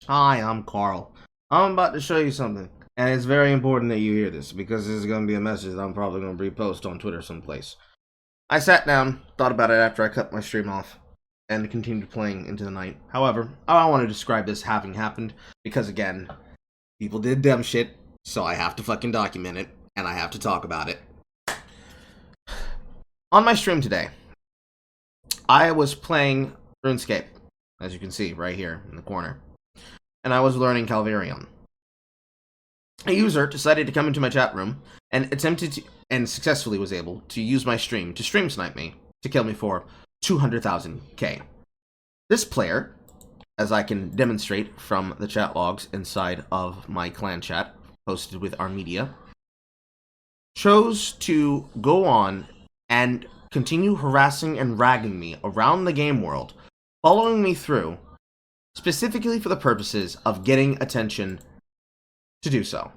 Hi, I'm Carl. I'm about to show you something, and it's very important that you hear this because this is going to be a message that I'm probably going to repost on Twitter someplace. I sat down, thought about it after I cut my stream off, and continued playing into the night. However, I don't want to describe this having happened because, again, people did dumb shit, so I have to fucking document it, and I have to talk about it. On my stream today, I was playing RuneScape, as you can see right here in the corner, and I was learning Calvarium. A user decided to come into my chat room and attempted to, and successfully was able to use my stream to stream snipe me to kill me for 200,000 K. This player, as I can demonstrate from the chat logs inside of my clan chat posted with our media, chose to go on and continue harassing and ragging me around the game world, following me through, specifically for the purposes of getting attention to do so,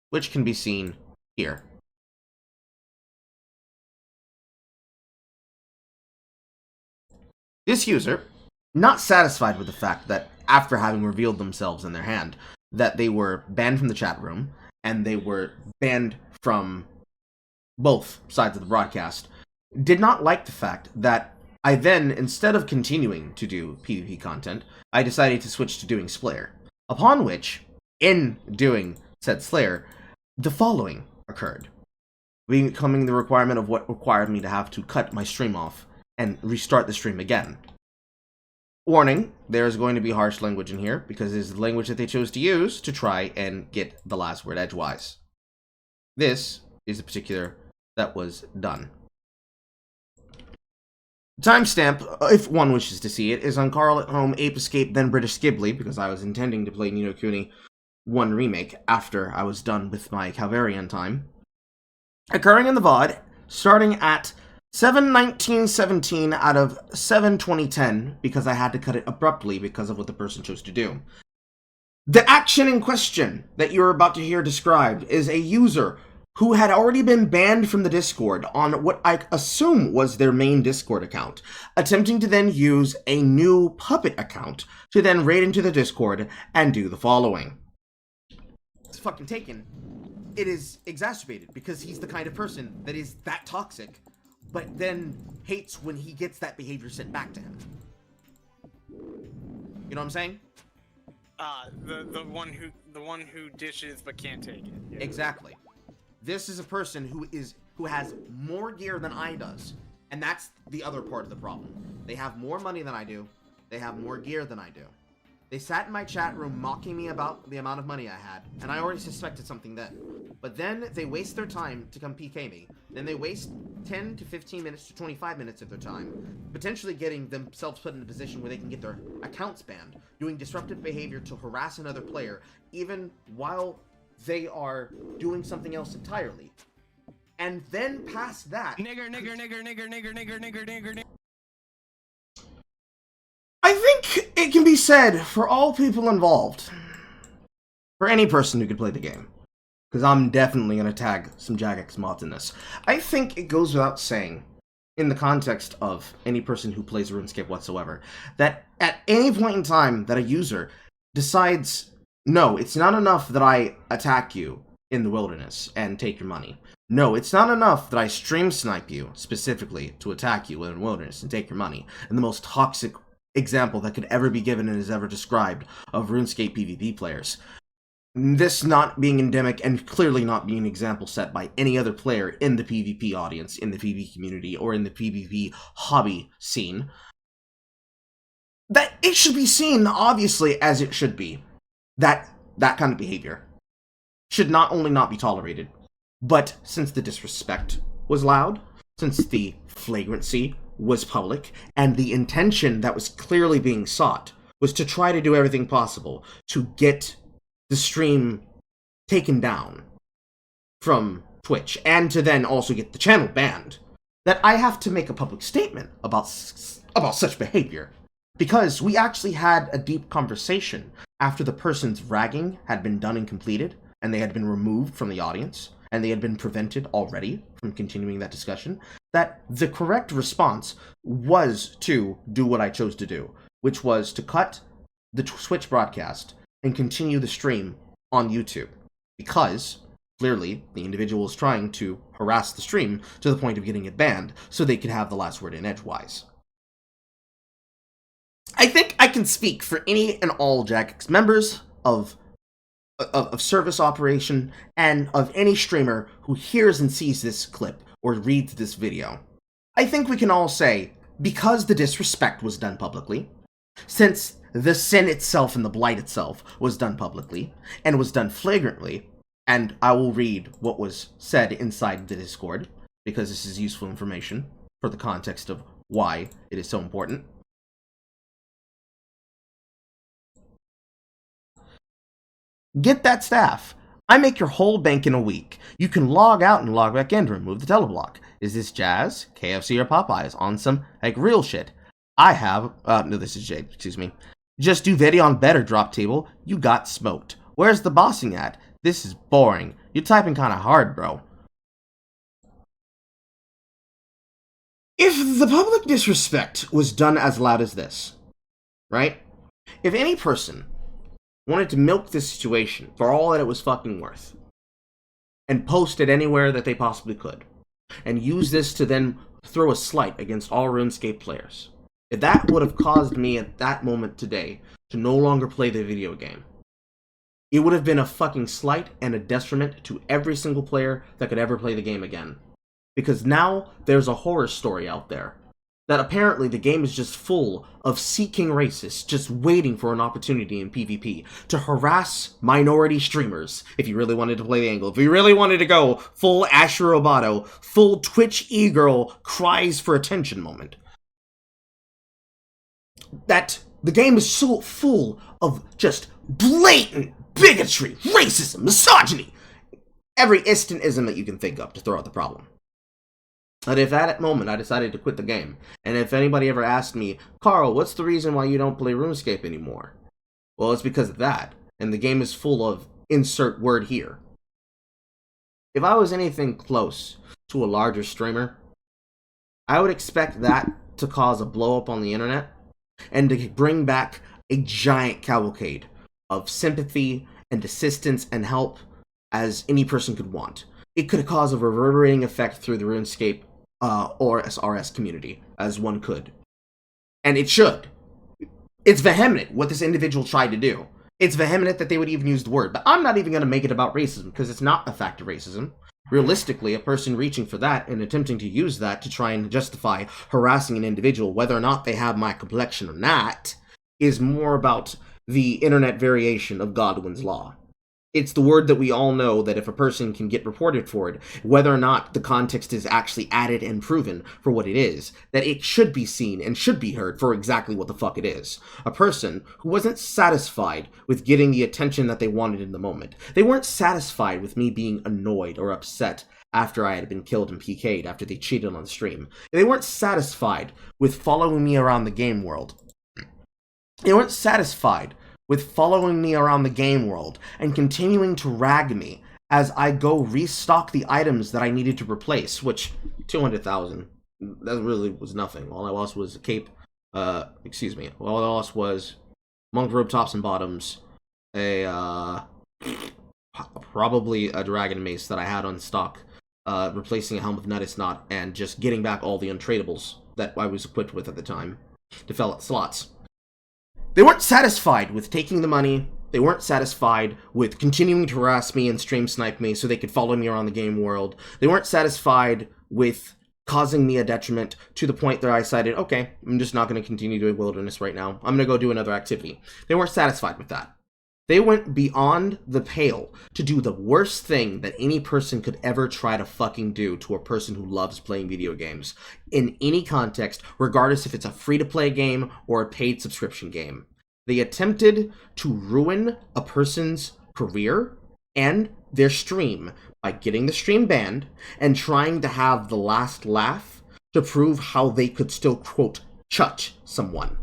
which can be seen here. This user, not satisfied with the fact that after having revealed themselves in their hand, that they were banned from the chat room, and they were banned from both sides of the broadcast, did not like the fact that I then, instead of continuing to do PvP content, I decided to switch to doing Slayer. Upon which, in doing said Slayer, the following occurred. Becoming the requirement of what required me to have to cut my stream off and restart the stream again. Warning, there is going to be harsh language in here, because it is the language that they chose to use to try and get the last word edgewise. This is the particular that was done. Timestamp, if one wishes to see it, is on Carl at Home, Ape Escape, then British Skibbly, because I was intending to play Ni no Kuni 1 Remake after I was done with my Calvarian time. Occurring in the VOD, starting at 7:19:17 out of 7:20:10, because I had to cut it abruptly because of what the person chose to do. The action in question that you're about to hear described is a user who had already been banned from the Discord on what I assume was their main Discord account, attempting to then use a new puppet account to then raid into the Discord and do the following. It's fucking taken. It is exacerbated because he's the kind of person that is that toxic, but then hates when he gets that behavior sent back to him. You know what I'm saying? The one who dishes but can't take it. Yeah. Exactly. This is a person who has more gear than I does, and that's the other part of the problem. They have more money than I do. They have more gear than I do. They sat in my chat room mocking me about the amount of money I had, and I already suspected something then. But then they waste their time to come PK me. Then they waste 10 to 15 minutes to 25 minutes of their time, potentially getting themselves put in a position where they can get their accounts banned, doing disruptive behavior to harass another player, even while they are doing something else entirely. And then past that... Nigger. I think it can be said for all people involved. For any person who could play the game. Because I'm definitely going to tag some Jagex mods in this. I think it goes without saying, in the context of any person who plays RuneScape whatsoever, that at any point in time that a user decides, no, it's not enough that I attack you in the wilderness and take your money. No, it's not enough that I stream snipe you specifically to attack you in the wilderness and take your money. And the most toxic example that could ever be given and is ever described of RuneScape PvP players. This not being endemic and clearly not being an example set by any other player in the PvP audience, in the PvP community, or in the PvP hobby scene. That it should be seen, obviously, as it should be. That kind of behavior should not only not be tolerated, but since the disrespect was loud, since the flagrancy was public, and the intention that was clearly being sought was to try to do everything possible to get the stream taken down from Twitch, and to then also get the channel banned, that I have to make a public statement about such behavior. Because we actually had a deep conversation after the person's ragging had been done and completed, and they had been removed from the audience, and they had been prevented already from continuing that discussion, that the correct response was to do what I chose to do. which was to cut the Twitch broadcast and continue the stream on YouTube, because clearly the individual was trying to harass the stream to the point of getting it banned so they could have the last word in edgewise. I think I can speak for any and all Jagex members of service operation and of any streamer who hears and sees this clip or reads this video. I think we can all say, because the disrespect was done publicly, since the sin itself and the blight itself was done publicly, and was done flagrantly, and I will read what was said inside the Discord, because this is useful information for the context of why it is so important. Get that staff. I make your whole bank in a week. You can log out and log back in to remove the teleblock. Is this Jazz, KFC, or Popeyes on some, like, real shit? I have, no, this is Jade, excuse me. Just do video on better drop table. You got smoked. Where's the bossing at? This is boring. You're typing kinda hard, bro. If the public disrespect was done as loud as this, right? If any person wanted to milk this situation for all that it was fucking worth, and post it anywhere that they possibly could, and use this to then throw a slight against all RuneScape players, if that would have caused me at that moment today to no longer play the video game, it would have been a fucking slight and a detriment to every single player that could ever play the game again. Because now there's a horror story out there that apparently the game is just full of seeking racists just waiting for an opportunity in PvP to harass minority streamers. If you really wanted to play the angle, if you really wanted to go full Asher Roboto, full Twitch e-girl cries for attention moment. That the game is so full of just blatant bigotry, racism, misogyny, every instantism that you can think of to throw out the problem. But if at that moment I decided to quit the game, and if anybody ever asked me, Carl, what's the reason why you don't play RuneScape anymore? Well, it's because of that, and the game is full of insert word here. If I was anything close to a larger streamer, I would expect that to cause a blow up on the internet, and to bring back a giant cavalcade of sympathy and assistance and help as any person could want. It could cause a reverberating effect through the RuneScape OSRS community, as one could. And it should. It's vehement what this individual tried to do. It's vehement that they would even use the word, but I'm not even going to make it about racism, because it's not a fact of racism. Realistically, a person reaching for that and attempting to use that to try and justify harassing an individual, whether or not they have my complexion or not, is more about the internet variation of Godwin's Law. It's the word that we all know that if a person can get reported for it, whether or not the context is actually added and proven for what it is, that it should be seen and should be heard for exactly what the fuck it is. A person who wasn't satisfied with getting the attention that they wanted in the moment. They weren't satisfied with me being annoyed or upset after I had been killed and PK'd after they cheated on the stream. They weren't satisfied with following me around the game world. They weren't satisfied with following me around the game world and continuing to rag me as I go restock the items that I needed to replace, which 200,000, that really was nothing. All I lost was a cape, all I lost was monk robe tops and bottoms, probably a dragon mace that I had on stock, replacing a helm of Nuttis Knot, and just getting back all the untradables that I was equipped with at the time to fill out slots. They weren't satisfied with taking the money. They weren't satisfied with continuing to harass me and stream snipe me so they could follow me around the game world. They weren't satisfied with causing me a detriment to the point that I decided, okay, I'm just not going to continue doing wilderness right now. I'm going to go do another activity. They weren't satisfied with that. They went beyond the pale to do the worst thing that any person could ever try to fucking do to a person who loves playing video games. In any context, regardless if it's a free-to-play game or a paid subscription game. They attempted to ruin a person's career and their stream by getting the stream banned and trying to have the last laugh to prove how they could still, quote, chutch someone.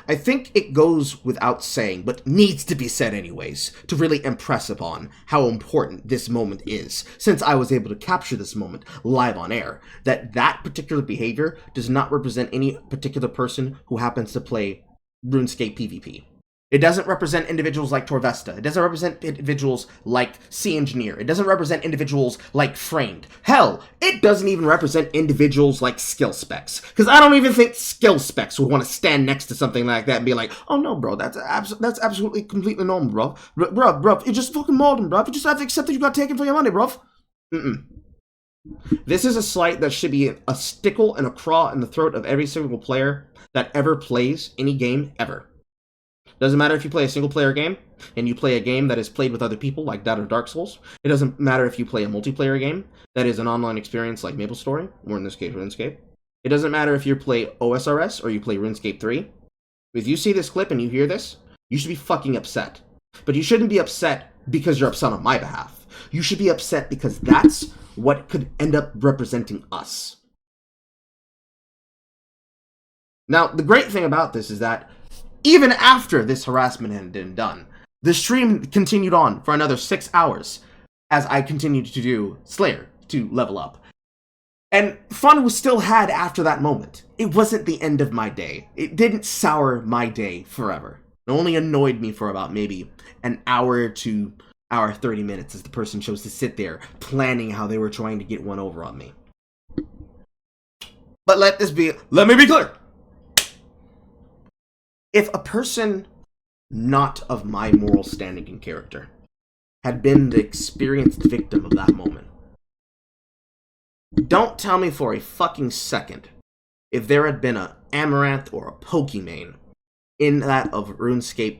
I think it goes without saying, but needs to be said anyways, to really impress upon how important this moment is, since I was able to capture this moment live on air, that particular behavior does not represent any particular person who happens to play RuneScape PvP. It doesn't represent individuals like Torvesta. It doesn't represent individuals like Sea Engineer. It doesn't represent individuals like Framed. Hell, it doesn't even represent individuals like Skill Specs. Because I don't even think Skill Specs would want to stand next to something like that and be like, oh no, bro, that's absolutely completely normal, bro. Bro, you just fucking mauled him, bro. You just have to accept that you got taken for your money, bro. This is a slight that should be a stickle and a craw in the throat of every single player that ever plays any game ever. Doesn't matter if you play a single-player game, and you play a game that is played with other people, like that of Dark Souls. It doesn't matter if you play a multiplayer game that is an online experience like MapleStory, or in this case, RuneScape. It doesn't matter if you play OSRS or you play RuneScape 3. If you see this clip and you hear this, you should be fucking upset. But you shouldn't be upset because you're upset on my behalf. You should be upset because that's what could end up representing us. Now, the great thing about this is that even after this harassment had been done, the stream continued on for another 6 hours as I continued to do Slayer to level up. And fun was still had after that moment. It wasn't the end of my day. It didn't sour my day forever. It only annoyed me for about maybe an hour to hour 30 minutes as the person chose to sit there planning how they were trying to get one over on me. But let me be clear. If a person not of my moral standing and character had been the experienced victim of that moment, don't tell me for a fucking second if there had been a Amaranth or a Pokimane in that of RuneScape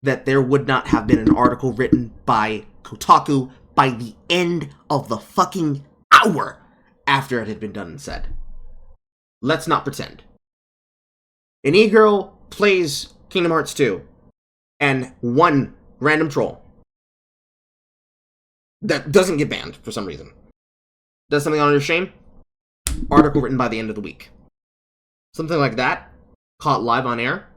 that there would not have been an article written by Kotaku by the end of the fucking hour after it had been done and said. Let's not pretend. An e-girl plays Kingdom Hearts 2, and one random troll that doesn't get banned for some reason does something on her shame, article written by the end of the week. Something like that, caught live on air,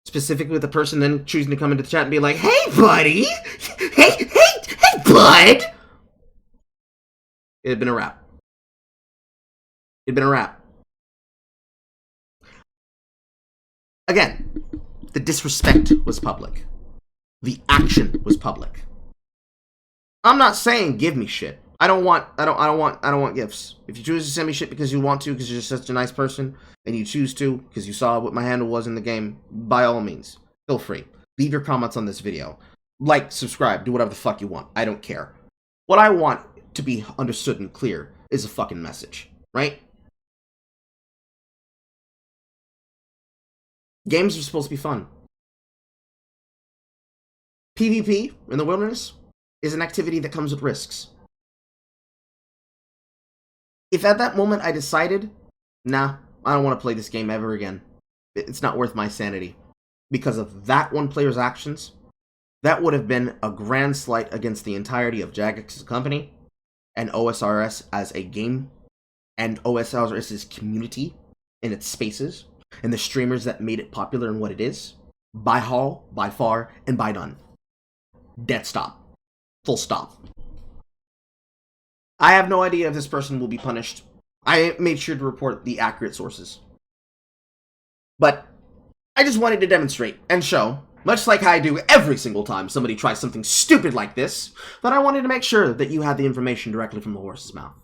specifically with the person then choosing to come into the chat and be like, hey buddy, hey bud. It had been a wrap. It had been a wrap. Again, the disrespect was public. The action was public. I'm not saying give me shit. I don't want gifts. If you choose to send me shit because you want to, because you're just such a nice person, and you choose to, because you saw what my handle was in the game, by all means, feel free. Leave your comments on this video. Like, subscribe, do whatever the fuck you want. I don't care. What I want to be understood and clear is a fucking message, right? Games are supposed to be fun. PvP in the wilderness is an activity that comes with risks. If at that moment I decided, nah, I don't want to play this game ever again, it's not worth my sanity, because of that one player's actions, that would have been a grand slight against the entirety of Jagex as a company, and OSRS as a game, and OSRS's community in its spaces, and the streamers that made it popular in what it is, by haul, by far, and by none. Dead stop. Full stop. I have no idea if this person will be punished. I made sure to report the accurate sources. But I just wanted to demonstrate and show, much like I do every single time somebody tries something stupid like this, that I wanted to make sure that you had the information directly from the horse's mouth.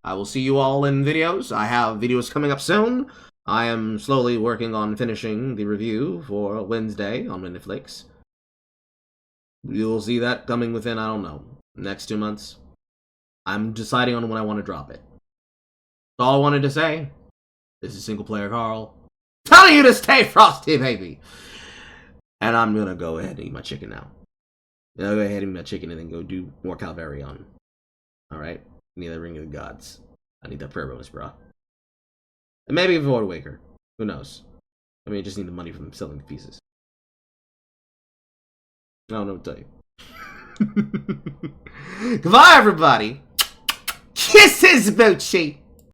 I will see you all in videos. I have videos coming up soon. I am slowly working on finishing the review for Wednesday on Netflix. You'll see that coming within, I don't know, next 2 months. I'm deciding on when I want to drop it. That's all I wanted to say. This is SinglePlayerCarl telling you to stay frosty, baby. And I'm gonna go ahead and eat my chicken now. I'll go ahead and eat my chicken and then go do more Calvarion. Alright? I need that Ring of the Gods. I need that prayer bonus, bro. And maybe a Void Waker. Who knows? I mean, I just need the money from selling the pieces. I don't know what to tell you. Goodbye, everybody. Kisses, Moochie.